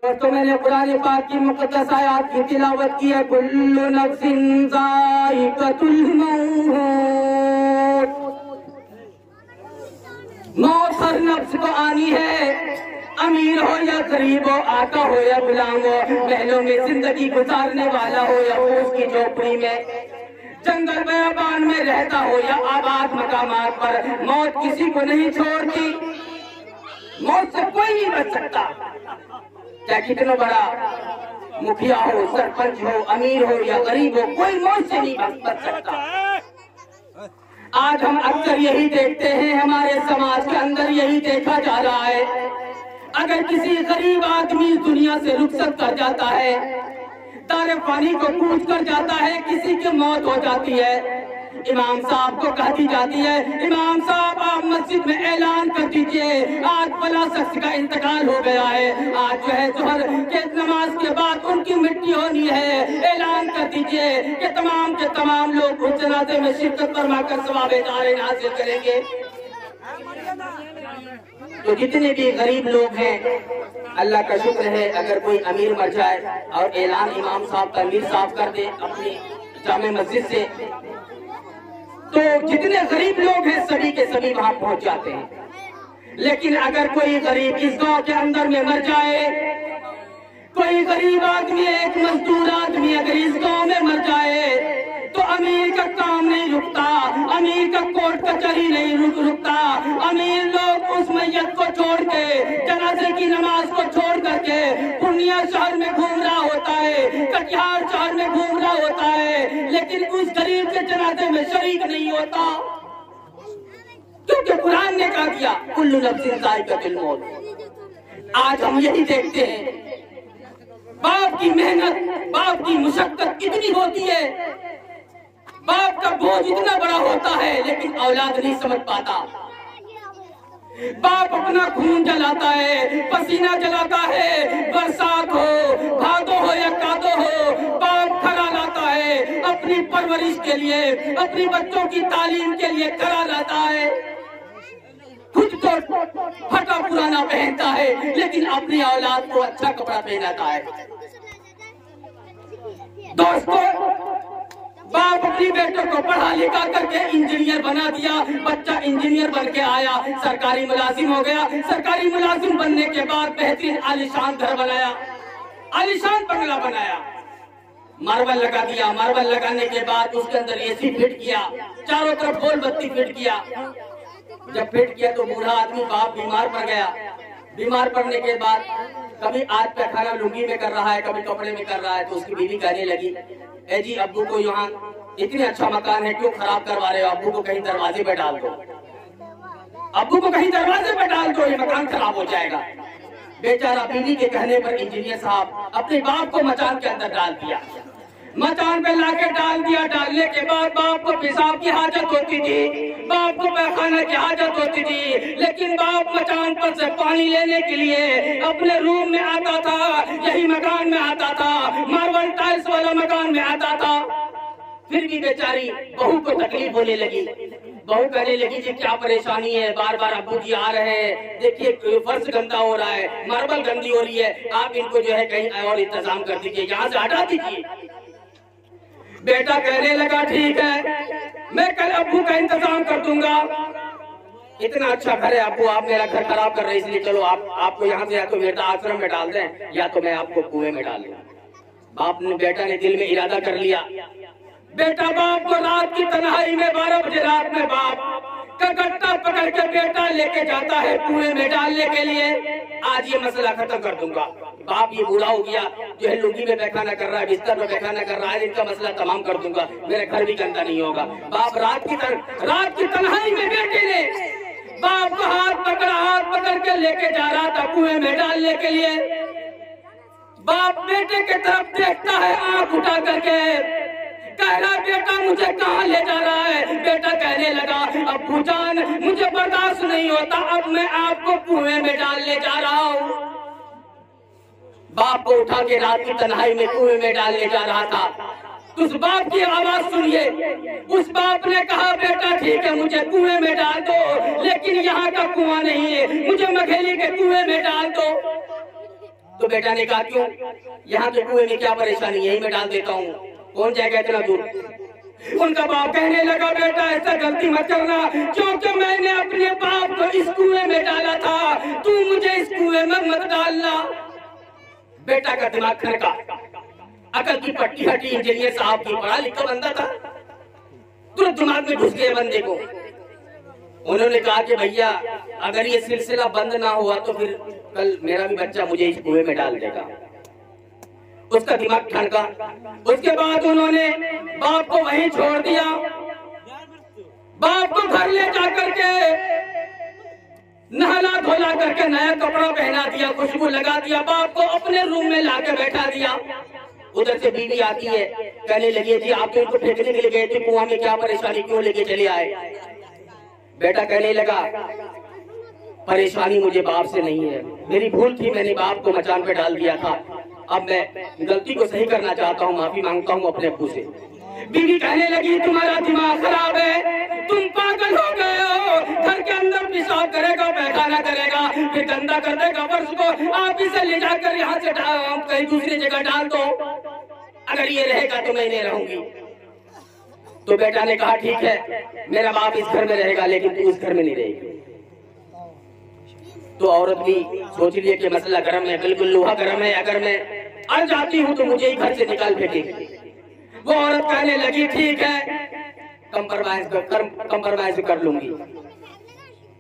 दोस्तों मैंने कुरान पाक की मुक़द्दस आयत की तिलावत की है। कुल्लु नफ्सिन ज़ाइक़तुल मौत, मौत हर नफ्स को आनी है। अमीर हो या गरीब हो, आका हो या गुलाम हो, महलों में जिंदगी गुजारने वाला हो या उसकी झोपड़ी में, जंगल बयाबान में रहता हो या आबाद मकामात पर, मौत किसी को नहीं छोड़ती। मौत से कोई नहीं बच सकता, चाहे कितना बड़ा मुखिया हो, सरपंच हो, अमीर हो या गरीब हो, कोई मौत से नहीं बच सकता। आज हम अक्सर यही देखते हैं, हमारे समाज के अंदर यही देखा जा रहा है। अगर किसी गरीब आदमी दुनिया से रुखसत कर जाता है, तारे पानी को कूद कर जाता है, किसी की मौत हो जाती है, इमाम साहब को कह दी जाती है, इमाम साहब आप मस्जिद में ऐलान कर दीजिए आज फला शख्स का इंतकाल हो गया है, आज जो है जोहर के नमाज के बाद उनकी मिट्टी होनी है, ऐलान कर दीजिए कि तमाम के तमाम लोग उस जनाजे में शिरकत फरमा कर सवाब-ए-दारें हासिल करेंगे। तो जितने भी गरीब लोग हैं, अल्लाह का शुक्र है अगर कोई अमीर मर जाए और ऐलान इमाम साहब तनवीर साहब कर दे अपनी जामे मस्जिद से, तो जितने गरीब लोग हैं सभी के सभी वहां पहुंच जाते हैं। लेकिन अगर कोई गरीब इस गांव के अंदर में मर जाए, कोई गरीब आदमी, एक मजदूर आदमी अगर इस गांव में मर जाए, तो अमीर का काम नहीं रुकता, अमीर का कोर्ट कचहरी नहीं रुकता। अमीर लोग उस मैयत को छोड़ के, जनाजे की नमाज को छोड़ करके पूर्णिया शहर में घूम रहा होता है, कटिहार शहर में घूम रहा होता है, लेकिन उस गरीब के जनाजे में शरीक नहीं होता, क्योंकि कुरान ने कहा दिया कुल्लु नफ्सिन ज़ाइक़तुल मौत। आज हम यही देखते हैं, बाप की मेहनत, बाप की मुशक्कत कितनी होती है, बाप का बोझ इतना बड़ा होता है, लेकिन औलाद नहीं समझ पाता। बाप अपना खून जलाता है, पसीना जलाता है, बरसात हो, भादो हो या कादो हो, बाप खड़ा लाता है अपनी परवरिश के लिए, अपनी बच्चों की तालीम के लिए खड़ा लाता है। खुद तो फटा पुराना पहनता है, लेकिन अपनी औलाद को अच्छा कपड़ा पहनाता है। दोस्तों, बाप अपनी बेटों को पढ़ा लिखा करके इंजीनियर बना दिया, बच्चा इंजीनियर बन के आया, सरकारी मुलाजिम हो गया, सरकारी मुलाजिम बनने के बाद बेहतरीन आलीशान घर बनाया, आलीशान बंगला बनाया, मार्बल लगा दिया, मार्बल लगाने के बाद उसके अंदर एसी फिट किया, चारों तरफ गोल बत्ती फिट किया। जब फिट किया तो बूढ़ा आदमी बाप बीमार पड़ गया। बीमार पड़ने के बाद कभी आज का खाना लुंगी में कर रहा है, कभी कपड़े में कर रहा है, तो उसकी बीवी कहने लगी, ए जी अब्बू को यहाँ इतने अच्छा मकान है क्यों खराब करवा रहे हो, अब्बू को कहीं दरवाजे पे डाल दो, अब्बू को कहीं दरवाजे पे डाल दो, ये मकान खराब हो जाएगा। बेचारा बीवी के कहने पर इंजीनियर साहब अपने बाप को मचान के अंदर डाल दिया, मचान पे लाके डाल दिया। डालने के बाद बाप को पेशाब की हाजत होती थी, बाप को पैखाना की हाजत होती थी, लेकिन बाप मचान पर से पानी लेने के लिए अपने रूम में आता था, यही मकान में आता था, मार्बल टाइल्स वाला मकान में आता था। फिर भी बेचारी बहू को तकलीफ होने लगी, बहू कहने लगी जी क्या परेशानी है, बार बार अब्बू जी आ रहे हैं, देखिए फर्श गंदा हो रहा है, मार्बल गंदी हो रही है, आप इनको जो है कहीं और इंतजाम कर दीजिए, यहाँ से हटा दीजिए। बेटा कहने लगा ठीक है, मैं कल अब्बू का इंतजाम कर दूंगा, इतना अच्छा घर है अब्बू, आप मेरा घर खराब कर रहे हैं, इसलिए चलो आपको यहाँ से या तो मेरा आश्रम में डाल दें या तो मैं आपको कुएं में डाल दूं। बेटा ने दिल में इरादा कर लिया। बेटा बाप को रात की तन्हाई में 12 बजे रात में बाप का गट्टा पकड़ के बेटा लेके जाता है कुएं में डालने के लिए, आज ये मसला खत्म कर दूंगा। बाप ये बूढ़ा हो गया, जो है लुंगी में पैखाना कर रहा है, बिस्तर में पैखाना कर रहा है, इनका मसला तमाम कर दूंगा, मेरा घर भी गंदा नहीं होगा। बाप रात की तन्हाई में बेटे ने बाप को हाथ पकड़ के लेके जा रहा था कुएं में डालने के लिए। बाप बेटे के तरफ देखता है आंख उठा करके, कह रहा बेटा मुझे कहाँ ले जा रहा है। बेटा कहने लगा अब्बू जान मुझे बर्दाश्त नहीं होता, अब मैं आपको कुएं में डालने जा रहा हूँ। बाप को उठा के रात की तन्हाई में कुएं में डालने जा रहा था। उस बाप की आवाज सुनिए, उस बाप ने कहा बेटा ठीक है मुझे कुएं में डाल दो, लेकिन यहाँ का कुआं नहीं है, मुझे मघेली के कुएं में डाल दो। तो बेटा ने कहा क्यों, यहाँ के कुएं में क्या परेशानी, यही मैं डाल देता हूँ, कौन जाएगा इतना दूर। उनका बाप कहने लगा बेटा ऐसा गलती मत करना, क्योंकि मैंने अपने बाप को इस कुएं में डाला था, तू मुझे इस कुएं में मत डालना। बेटा का दिमाग खनका, अकल की पट्टी हटी, इंजीनियर साहब की, पढ़ा लिखा बंदा था, तुरंत दिमाग में घुस गए बंदे को। उन्होंने कहा कि भैया अगर ये सिलसिला बंद ना हुआ तो फिर कल मेरा भी बच्चा मुझे इस कुएं में डाल देगा। उसका दिमाग ठनका। उसके बाद उन्होंने बाप को वहीं छोड़ दिया, बाप को घर ले जाकर के नहला धोला करके नया कपड़ा पहना दिया, खुशबू लगा दिया, बाप को अपने रूम में लाके बैठा दिया। उधर से बीवी आती है, कहने लगी जी आप तो इनको फेंकने के लिए गए थे कुआं में, क्या परेशानी, क्यों लेके चले आए। बेटा कहने लगा परेशानी मुझे बाप से नहीं है, मेरी भूल थी, मैंने बाप को मचान पे डाल दिया था, अब मैं गलती को सही करना चाहता हूँ, माफी मांगता हूँ अपने अब्बू से। बीवी कहने लगी तुम्हारा दिमाग खराब है, तुम पागल हो गए हो, घर के अंदर पेशाब करेगा, पैखाना करेगा, फिर गंदा कर देगा, फर्श को आप इसे ले जाकर यहाँ से कहीं दूसरी जगह डाल दो, अगर ये रहेगा तो मैं नहीं रहूंगी। तो बेटा ने कहा ठीक है मेरा बाप इस घर में रहेगा लेकिन तू इस घर में नहीं रहेगी। तो औरत भी सोच लिया कि मसला गर्म है, बिल्कुल लोहा गर्म है, अगर मैं अड़ जाती हूँ तो मुझे ही घर से निकाल फेंकेगी। वो औरत कहने लगी ठीक है कंप्रोमाइज कर लूंगी।